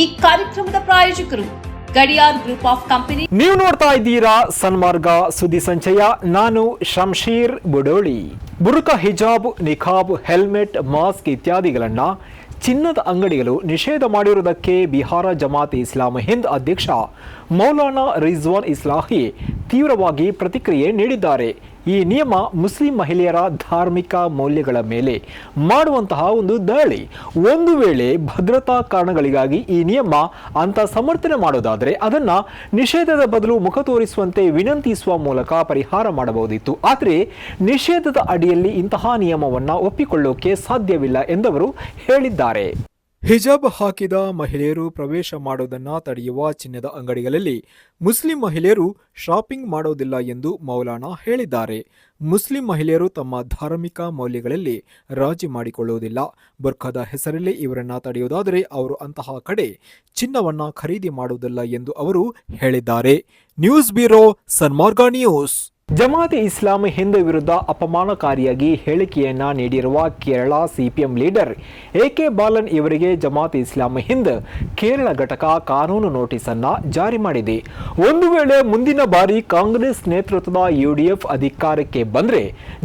ಈ ಕಾರ್ಯಕ್ರಮದ ಪ್ರಾಯೋಜಕರು ಗಡಿಯಾರ್ ಗ್ರೂಪ್ ಆಫ್ ಕಂಪನಿ. ನೀವು ನೋಡ್ತಾ ಇದ್ದೀರಾ ಸನ್ಮಾರ್ಗ ಸುದ್ದಿ ಸಂಚಯ. ನಾನು ಶಂಶೀರ್ ಬುಡೋಳಿ. ಬುರುಕ, ಹಿಜಾಬ್, ನಿಖಾಬ್, ಹೆಲ್ಮೆಟ್, ಮಾಸ್ಕ್ ಇತ್ಯಾದಿಗಳನ್ನ ಚಿನ್ನದ ಅಂಗಡಿಗಳು ನಿಷೇಧ ಮಾಡಿರುವುದಕ್ಕೆ ಬಿಹಾರ ಜಮಾತ್ ಇಸ್ಲಾಮ್ ಹಿಂದ್ ಅಧ್ಯಕ್ಷ ಮೌಲಾನಾ ರಿಜ್ವಾನ್ ಇಸ್ಲಾಹಿ ತೀವ್ರವಾಗಿ ಪ್ರತಿಕ್ರಿಯೆ ನೀಡಿದ್ದಾರೆ. ಈ ನಿಯಮ ಮುಸ್ಲಿಂ ಮಹಿಳೆಯರ ಧಾರ್ಮಿಕ ಮೌಲ್ಯಗಳ ಮೇಲೆ ಮಾಡುವಂತಹ ಒಂದು ದಾಳಿ. ಒಂದು ವೇಳೆ ಭದ್ರತಾ ಕಾರಣಗಳಿಗಾಗಿ ಈ ನಿಯಮ ಅಂತ ಸಮರ್ಥನೆ ಮಾಡೋದಾದರೆ ಅದನ್ನು ನಿಷೇಧದ ಬದಲು ಮುಖ ತೋರಿಸುವಂತೆ ವಿನಂತಿಸುವ ಮೂಲಕ ಪರಿಹಾರ ಮಾಡಬಹುದಿತ್ತು. ಆದರೆ ನಿಷೇಧದ ಅಡಿಯಲ್ಲಿ ಇಂತಹ ನಿಯಮವನ್ನು ಒಪ್ಪಿಕೊಳ್ಳೋಕೆ ಸಾಧ್ಯವಿಲ್ಲ ಎಂದವರು ಹೇಳಿದ್ದಾರೆ. ಹಿಜಾಬ್ ಹಾಕಿದ ಮಹಿಳೆಯರು ಪ್ರವೇಶ ಮಾಡೋದನ್ನು ತಡೆಯುವ ಚಿನ್ನದ ಅಂಗಡಿಗಳಲ್ಲಿ ಮುಸ್ಲಿಂ ಮಹಿಳೆಯರು ಶಾಪಿಂಗ್ ಮಾಡೋದಿಲ್ಲ ಎಂದು ಮೌಲಾನಾ ಹೇಳಿದ್ದಾರೆ. ಮುಸ್ಲಿಂ ಮಹಿಳೆಯರು ತಮ್ಮ ಧಾರ್ಮಿಕ ಮೌಲ್ಯಗಳಲ್ಲಿ ರಾಜಿ ಮಾಡಿಕೊಳ್ಳುವುದಿಲ್ಲ. ಬುರ್ಖಾದ ಹೆಸರಲ್ಲಿ ಇವರನ್ನ ತಡೆಯುವುದಾದರೆ ಅವರು ಅಂತಹ ಕಡೆ ಚಿನ್ನವನ್ನ ಖರೀದಿ ಮಾಡುವುದಿಲ್ಲ ಎಂದು ಅವರು ಹೇಳಿದ್ದಾರೆ. News bureau, Sanmarga news. Jamaat Islami Hind ವಿರುದ್ಧ ಅಪಮಾನಕಾರಿಯಾಗಿ ಹೇಳಿಕೆಯನ್ನ ನೀಡಿರುವ Kerala CPM leader AK Balan ಇವರಿಗೆ ಜಮಾತ್ ಇಸ್ಲಾಮಿ ಹಿಂದ್ ಕೇರಳ ಘಟಕ ಕಾನೂನು ನೋಟಿಸ್ ಅನ್ನ ಜಾರಿ ಮಾಡಿದೆ. ಒಂದು ವೇಳೆ ಮುಂದಿನ ಬಾರಿ ಕಾಂಗ್ರೆಸ್ ನೇತೃತ್ವದ ಯುಡಿಎಫ್ ಅಧಿಕಾರಕ್ಕೆ ಬಂದ್ರೆ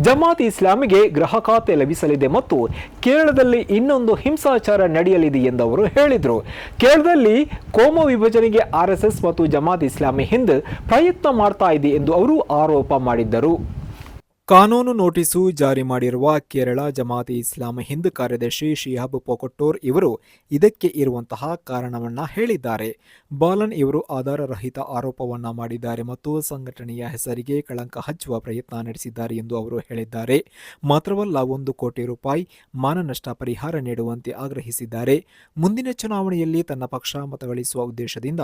ಜಮಾತ್ ಇಸ್ಲಾಮಿಗೆ ಗೃಹ ಖಾತೆ ಲಭಿಸಲಿದೆ ಮತ್ತು ಕೇರಳದಲ್ಲಿ ಇನ್ನೊಂದು ಹಿಂಸಾಚಾರ ನಡೆಯಲಿದೆ ಎಂದು ಅವರು ಹೇಳಿದರು. ಕೇರಳದಲ್ಲಿ ಕೋಮು ವಿಭಜನೆಗೆ ಆರ್ಎಸ್ಎಸ್ ಮತ್ತು ಜಮಾತ್ ಇಸ್ಲಾಮಿ ಹಿಂದ್ ಪ್ರಯತ್ನ ಮಾಡ್ತಾ ಇದೆ ಎಂದು ಅವರು ಆರೋಪ ಮಾಡಿದ್ದರು. ಕಾನೂನು ನೋಟಿಸು ಜಾರಿ ಮಾಡಿರುವ ಕೇರಳ ಜಮಾತ್ ಇಸ್ಲಾಮ್ ಹಿಂದ್ ಕಾರ್ಯದರ್ಶಿ ಶಿಹಾಬ್ ಪೊಕೊಟ್ಟೋರ್ ಇವರು ಇದಕ್ಕೆ ಇರುವಂತಹ ಕಾರಣವನ್ನ ಹೇಳಿದ್ದಾರೆ. ಬಾಲನ್ ಇವರು ಆಧಾರರಹಿತ ಆರೋಪವನ್ನ ಮಾಡಿದ್ದಾರೆ ಮತ್ತು ಸಂಘಟನೆಯ ಹೆಸರಿಗೆ ಕಳಂಕ ಹಚ್ಚುವ ಪ್ರಯತ್ನ ನಡೆಸಿದ್ದಾರೆ ಎಂದು ಅವರು ಹೇಳಿದ್ದಾರೆ. ಮಾತ್ರವಲ್ಲ, 1 ಕೋಟಿ ರೂಪಾಯಿ ಮಾನನಷ್ಟ ಪರಿಹಾರ ನೀಡುವಂತೆ ಆಗ್ರಹಿಸಿದ್ದಾರೆ. ಮುಂದಿನ ಚುನಾವಣೆಯಲ್ಲಿ ತನ್ನ ಪಕ್ಷ ಮತಗಳಿಸುವ ಉದ್ದೇಶದಿಂದ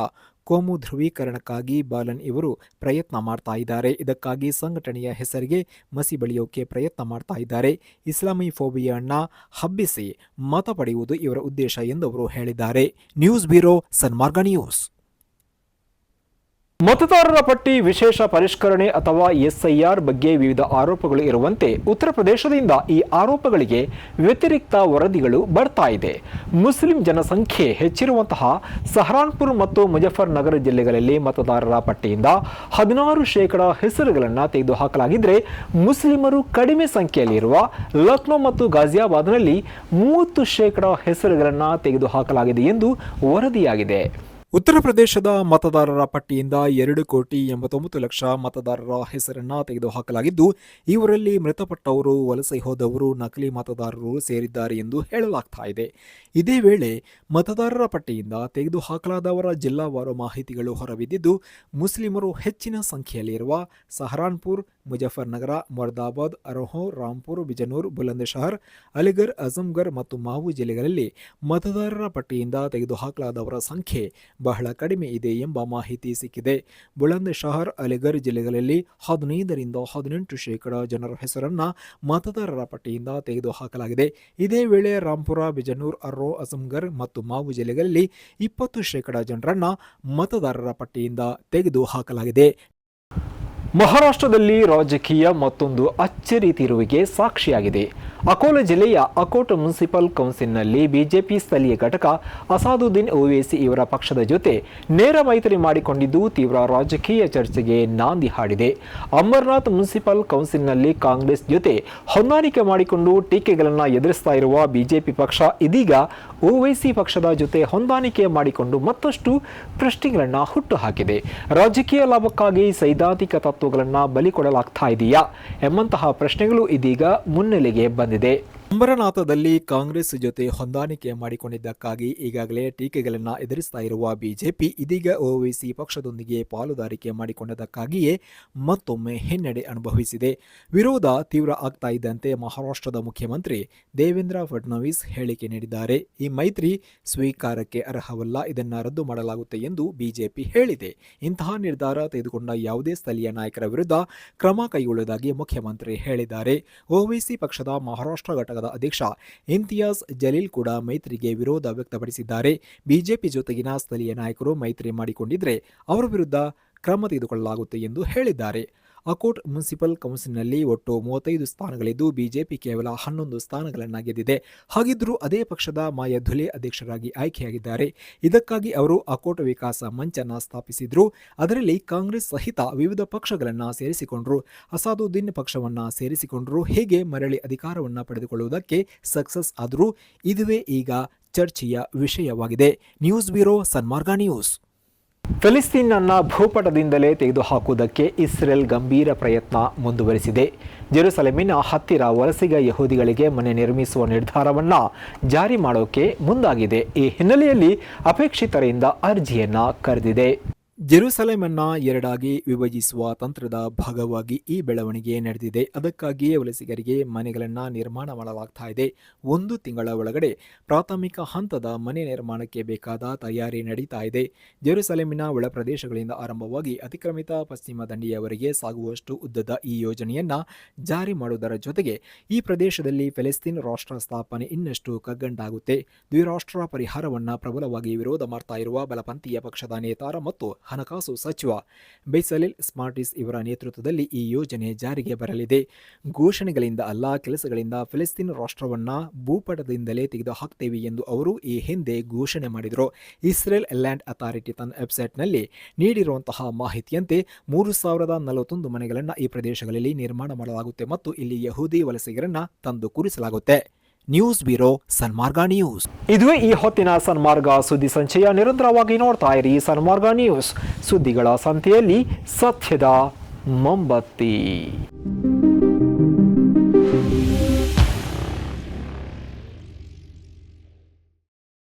ಕೋಮು ಧ್ರುವೀಕರಣಕ್ಕಾಗಿ ಬಾಲನ್ ಇವರು ಪ್ರಯತ್ನ ಮಾಡ್ತಾ ಇದ್ದಾರೆ. ಇದಕ್ಕಾಗಿ ಸಂಘಟನೆಯ ಹೆಸರಿಗೆ ಮಸಿ ಬಳಿಯೋಕೆ ಪ್ರಯತ್ನ ಮಾಡ್ತಾ ಇದ್ದಾರೆ. ಇಸ್ಲಾಮಿ ಫೋಬಿಯಾನ್ನ ಹಬ್ಬಿಸಿ ಮತ ಪಡೆಯುವುದು ಇವರ ಉದ್ದೇಶ ಎಂದು ಅವರು ಹೇಳಿದ್ದಾರೆ. News bureau, Sanmarga news. ಮತದಾರರ ಪಟ್ಟಿ ವಿಶೇಷ ಪರಿಷ್ಕರಣೆ ಅಥವಾ ಎಸ್ಐಆರ್ ಬಗ್ಗೆ ವಿವಿಧ ಆರೋಪಗಳು ಇರುವಂತೆ ಉತ್ತರ ಪ್ರದೇಶದಿಂದ ಈ ಆರೋಪಗಳಿಗೆ ವ್ಯತಿರಿಕ್ತ ವರದಿಗಳು ಬರ್ತಾ ಇದೆ. ಮುಸ್ಲಿಂ ಜನಸಂಖ್ಯೆ ಹೆಚ್ಚಿರುವಂತಹ ಸಹರಾನ್ಪುರ್ ಮತ್ತು ಮುಜಫರ್ನಗರ ಜಿಲ್ಲೆಗಳಲ್ಲಿ ಮತದಾರರ ಪಟ್ಟಿಯಿಂದ 16% ಹೆಸರುಗಳನ್ನು ತೆಗೆದುಹಾಕಲಾಗಿದ್ದರೆ ಮುಸ್ಲಿಮರು ಕಡಿಮೆ ಸಂಖ್ಯೆಯಲ್ಲಿರುವ ಲಕ್ನೋ ಮತ್ತು ಗಾಜಿಯಾಬಾದ್ನಲ್ಲಿ 30% ಹೆಸರುಗಳನ್ನು ತೆಗೆದುಹಾಕಲಾಗಿದೆ ಎಂದು ವರದಿಯಾಗಿದೆ. ಉತ್ತರ ಪ್ರದೇಶದ ಮತದಾರರ ಪಟ್ಟಿಯಿಂದ 2,89,00,000 ಮತದಾರರ ಹೆಸರನ್ನ ತೆಗೆದುಹಾಕಲಾಗಿದ್ದು, ಇವರಲ್ಲಿ ಮೃತಪಟ್ಟವರು, ವಲಸೆ ಹೋದವರು, ನಕಲಿ ಮತದಾರರು ಸೇರಿದ್ದಾರೆ ಎಂದು ಹೇಳಲಾಗ್ತಾ ಇದೆ. ಇದೇ ವೇಳೆ ಮತದಾರರ ಪಟ್ಟಿಯಿಂದ ತೆಗೆದುಹಾಕಲಾದವರ ಜಿಲ್ಲಾವಾರು ಮಾಹಿತಿಗಳು ಹೊರಬಿದ್ದಿದ್ದು, ಮುಸ್ಲಿಮರು ಹೆಚ್ಚಿನ ಸಂಖ್ಯೆಯಲ್ಲಿರುವ ಸಹರಾನ್ಪುರ್, ಮುಜಫರ್ನಗರ, ಮೊರ್ದಾಬಾದ್, ಅರೋಹೋ, ರಾಂಪುರ್, ಬಿಜನೂರ್, ಬುಲಂದ್ಶಹರ್, ಅಲಿಗರ್, ಅಜಂಗರ್ ಮತ್ತು ಮಾವು ಜಿಲ್ಲೆಗಳಲ್ಲಿ ಮತದಾರರ ಪಟ್ಟಿಯಿಂದ ತೆಗೆದುಹಾಕಲಾದವರ ಸಂಖ್ಯೆ ಬಹಳ ಕಡಿಮೆ ಇದೆ ಎಂಬ ಮಾಹಿತಿ ಸಿಕ್ಕಿದೆ. ಬುಲಂದ್ಶಹರ್, ಅಲಿಗರ್ ಜಿಲ್ಲೆಗಳಲ್ಲಿ 15-18% ಜನರ ಹೆಸರನ್ನ ಮತದಾರರ ಪಟ್ಟಿಯಿಂದ ತೆಗೆದುಹಾಕಲಾಗಿದೆ. ಇದೇ ವೇಳೆ ರಾಂಪುರ, ಬಿಜನೂರ್, ಅರ್ರೋ, ಅಜಂಗರ್ ಮತ್ತು ಮಾವು ಜಿಲ್ಲೆಗಳಲ್ಲಿ 20% ಜನರನ್ನ ಮತದಾರರ ಪಟ್ಟಿಯಿಂದ ತೆಗೆದುಹಾಕಲಾಗಿದೆ. ಮಹಾರಾಷ್ಟ್ರದಲ್ಲಿ ರಾಜಕೀಯ ಮತ್ತೊಂದು ಅಚ್ಚರಿ ತಿರುವಿಗೆ ಸಾಕ್ಷಿಯಾಗಿದೆ. ಅಕೋಲಾ ಜಿಲ್ಲೆಯ ಅಕೋಟ್ ಮುನ್ಸಿಪಲ್ ಕೌನ್ಸಿಲ್ನಲ್ಲಿ ಬಿಜೆಪಿ ಸ್ಥಳೀಯ ಘಟಕ ಅಸಾದುದ್ದೀನ್ ಓವೈಸಿ ಇವರ ಪಕ್ಷದ ಜೊತೆ ನೇರ ಮೈತ್ರಿ ಮಾಡಿಕೊಂಡಿದ್ದು ತೀವ್ರ ರಾಜಕೀಯ ಚರ್ಚೆಗೆ ನಾಂದಿ ಹಾಡಿದೆ. ಅಮರ್ನಾಥ್ ಮುನ್ಸಿಪಲ್ ಕೌನ್ಸಿಲ್ನಲ್ಲಿ ಕಾಂಗ್ರೆಸ್ ಜೊತೆ ಹೊಂದಾಣಿಕೆ ಮಾಡಿಕೊಂಡು ಟೀಕೆಗಳನ್ನು ಎದುರಿಸ್ತಾ ಇರುವ ಬಿಜೆಪಿ ಪಕ್ಷ ಇದೀಗ ಓವೈಸಿ ಪಕ್ಷದ ಜೊತೆ ಹೊಂದಾಣಿಕೆ ಮಾಡಿಕೊಂಡು ಮತ್ತಷ್ಟು ಪ್ರಶ್ನೆಗಳನ್ನು ಹುಟ್ಟುಹಾಕಿದೆ. ರಾಜಕೀಯ ಲಾಭಕ್ಕಾಗಿ ಸೈದ್ಧಾಂತಿಕ ತತ್ವಗಳನ್ನು ಬಲಿ ಕೊಡಲಾಗ್ತಾ ಇದೆಯಾ ಎಂಬಂತಹ ಪ್ರಶ್ನೆಗಳು ಇದೀಗ ಮುನ್ನೆಲೆಗೆ ಬಂದಿದೆ. ಅಮರನಾಥದಲ್ಲಿ ಕಾಂಗ್ರೆಸ್ ಜೊತೆ ಹೊಂದಾಣಿಕೆ ಮಾಡಿಕೊಂಡಿದ್ದಕ್ಕಾಗಿ ಈಗಾಗಲೇ ಟೀಕೆಗಳನ್ನು ಎದುರಿಸ್ತಾ ಇರುವ ಬಿಜೆಪಿ ಇದೀಗ ಓವೈಸಿ ಪಕ್ಷದೊಂದಿಗೆ ಪಾಲುದಾರಿಕೆ ಮಾಡಿಕೊಂಡದಕ್ಕಾಗಿಯೇ ಮತ್ತೊಮ್ಮೆ ಹಿನ್ನಡೆ ಅನುಭವಿಸಿದೆ. ವಿರೋಧ ತೀವ್ರ ಆಗ್ತಾ ಇದ್ದಂತೆ ಮಹಾರಾಷ್ಟ್ರದ ಮುಖ್ಯಮಂತ್ರಿ ದೇವೇಂದ್ರ ಫಡ್ನವೀಸ್ ಹೇಳಿಕೆ ನೀಡಿದ್ದಾರೆ. ಈ ಮೈತ್ರಿ ಸ್ವೀಕಾರಕ್ಕೆ ಅರ್ಹವಲ್ಲ, ಇದನ್ನು ರದ್ದು ಮಾಡಲಾಗುತ್ತೆ ಎಂದು ಬಿಜೆಪಿ ಹೇಳಿದೆ. ಇಂತಹ ನಿರ್ಧಾರ ತೆಗೆದುಕೊಂಡ ಯಾವುದೇ ಸ್ಥಳೀಯ ನಾಯಕರ ವಿರುದ್ಧ ಕ್ರಮ ಕೈಗೊಳ್ಳುವುದಾಗಿ ಮುಖ್ಯಮಂತ್ರಿ ಹೇಳಿದ್ದಾರೆ. ಓವೈಸಿ ಪಕ್ಷದ ಮಹಾರಾಷ್ಟ್ರ ಘಟಕದ ಅಧ್ಯಕ್ಷ ಇಂತಿಯಾಜ್ ಜಲೀಲ್ ಕೂಡ ಮೈತ್ರಿಗೆ ವಿರೋಧ ವ್ಯಕ್ತಪಡಿಸಿದ್ದಾರೆ. ಬಿಜೆಪಿ ಜೊತೆಗಿನ ಸ್ಥಳೀಯ ನಾಯಕರು ಮೈತ್ರಿ ಮಾಡಿಕೊಂಡಿದ್ರೆ ಅವರ ವಿರುದ್ಧ ಕ್ರಮ ತೆಗೆದುಕೊಳ್ಳಲಾಗುತ್ತೆ ಎಂದು ಹೇಳಿದ್ದಾರೆ. ಅಕೋಟ್ ಮುನ್ಸಿಪಲ್ ಕೌನ್ಸಿಲ್ನಲ್ಲಿ ಒಟ್ಟು 35 ಸ್ಥಾನಗಳಿದ್ದು ಬಿಜೆಪಿ ಕೇವಲ 11 ಸ್ಥಾನಗಳನ್ನು ಗೆದ್ದಿದೆ. ಹಾಗಿದ್ದರೂ ಅದೇ ಪಕ್ಷದ ಮಾಯಾ ಧುಲೆ ಅಧ್ಯಕ್ಷರಾಗಿ ಆಯ್ಕೆಯಾಗಿದ್ದಾರೆ. ಇದಕ್ಕಾಗಿ ಅವರು ಅಕೋಟ್ ವಿಕಾಸ ಮಂಚನ ಸ್ಥಾಪಿಸಿದ್ರು. ಅದರಲ್ಲಿ ಕಾಂಗ್ರೆಸ್ ಸಹಿತ ವಿವಿಧ ಪಕ್ಷಗಳನ್ನು ಸೇರಿಸಿಕೊಂಡ್ರು. ಅಸಾದುದ್ದೀನ್ ಪಕ್ಷವನ್ನ ಸೇರಿಸಿಕೊಂಡ್ರು. ಹೇಗೆ ಮರಳಿ ಅಧಿಕಾರವನ್ನು ಪಡೆದುಕೊಳ್ಳುವುದಕ್ಕೆ ಸಕ್ಸಸ್ ಆದರೂ ಇದುವೇ ಈಗ ಚರ್ಚೆಯ ವಿಷಯವಾಗಿದೆ. News bureau, Sanmarga news. ಫೆಲಿಸ್ತೀನನ್ನು ಭೂಪಟದಿಂದಲೇ ತೆಗೆದುಹಾಕುವುದಕ್ಕೆ ಇಸ್ರೇಲ್ ಗಂಭೀರ ಪ್ರಯತ್ನ ಮುಂದುವರಿಸಿದೆ. ಜೆರುಸಲೆಮಿನ ಹತ್ತಿರ ವಲಸಿಗ ಯಹೂದಿಗಳಿಗೆ ಮನೆ ನಿರ್ಮಿಸುವ ನಿರ್ಧಾರವನ್ನು ಜಾರಿ ಮಾಡೋಕೆ ಮುಂದಾಗಿದೆ. ಈ ಹಿನ್ನೆಲೆಯಲ್ಲಿ ಅಪೇಕ್ಷಿತರಿಂದ ಅರ್ಜಿಯನ್ನು ಕರೆದಿದೆ. ಜೆರುಸಲೆಮನ್ನು ಎರಡಾಗಿ ವಿಭಜಿಸುವ ತಂತ್ರದ ಭಾಗವಾಗಿ ಈ ಬೆಳವಣಿಗೆ ನಡೆದಿದೆ. ಅದಕ್ಕಾಗಿಯೇ ವಲಸಿಗರಿಗೆ ಮನೆಗಳನ್ನು ನಿರ್ಮಾಣ ಮಾಡಲಾಗ್ತಾ ಇದೆ. 1 ತಿಂಗಳ ಒಳಗಡೆ ಪ್ರಾಥಮಿಕ ಹಂತದ ಮನೆ ನಿರ್ಮಾಣಕ್ಕೆ ಬೇಕಾದ ತಯಾರಿ ನಡೀತಾ ಇದೆ. ಜೆರುಸಲೆಮಿನ ಒಳ ಪ್ರದೇಶಗಳಿಂದ ಆರಂಭವಾಗಿ ಅತಿಕ್ರಮಿತ ಪಶ್ಚಿಮ ದಂಡೆಯವರೆಗೆ ಸಾಗುವಷ್ಟು ಉದ್ದದ ಈ ಯೋಜನೆಯನ್ನು ಜಾರಿ ಮಾಡುವುದರ ಜೊತೆಗೆ ಈ ಪ್ರದೇಶದಲ್ಲಿ ಫೆಲಿಸ್ತೀನ್ ರಾಷ್ಟ್ರ ಸ್ಥಾಪನೆ ಇನ್ನಷ್ಟು ಕಗ್ಗಂಟಾಗುತ್ತೆ. ದ್ವಿರಾಷ್ಟ್ರ ಪರಿಹಾರವನ್ನು ಪ್ರಬಲವಾಗಿ ವಿರೋಧ ಮಾಡ್ತಾ ಇರುವ ಬಲಪಂಥೀಯ ಪಕ್ಷದ ನೇತಾರ ಮತ್ತು ಹಣಕಾಸು ಸಚಿವ ಬೆಸಲೆಲ್ ಸ್ಮಾರ್ಟಿಸ್ ಇವರ ನೇತೃತ್ವದಲ್ಲಿ ಈ ಯೋಜನೆ ಜಾರಿಗೆ ಬರಲಿದೆ. ಘೋಷಣೆಗಳಿಂದ ಅಲ್ಲ, ಕೆಲಸಗಳಿಂದ ಫೆಲಿಸ್ತೀನ್ ರಾಷ್ಟ್ರವನ್ನು ಭೂಪಟದಿಂದಲೇ ತೆಗೆದುಹಾಕ್ತೇವೆ ಎಂದು ಅವರು ಈ ಹಿಂದೆ ಘೋಷಣೆ ಮಾಡಿದರು. ಇಸ್ರೇಲ್ ಲ್ಯಾಂಡ್ ಅಥಾರಿಟಿ ತನ್ನ ವೆಬ್ಸೈಟ್ನಲ್ಲಿ ನೀಡಿರುವಂತಹ ಮಾಹಿತಿಯಂತೆ 3041 ಮನೆಗಳನ್ನು ಈ ಪ್ರದೇಶಗಳಲ್ಲಿ ನಿರ್ಮಾಣ ಮಾಡಲಾಗುತ್ತೆ ಮತ್ತು ಇಲ್ಲಿ ಯಹೂದಿ ವಲಸಿಗರನ್ನು ತಂದು ಕೂರಿಸಲಾಗುತ್ತೆ. News bureau, Sanmarga news. ಇದುವೇ ಈ ಹೊತ್ತಿನ ಸನ್ಮಾರ್ಗ ಸುದ್ದಿ ಸಂಚಯ. ನಿರಂತರವಾಗಿ ನೋಡ್ತಾ ಇರಿ ಸನ್ಮಾರ್ಗ ನ್ಯೂಸ್. ಸುದ್ದಿಗಳ ಸಂತೆಯಲ್ಲಿ ಸತ್ಯದ ಮೊಂಬತ್ತಿ.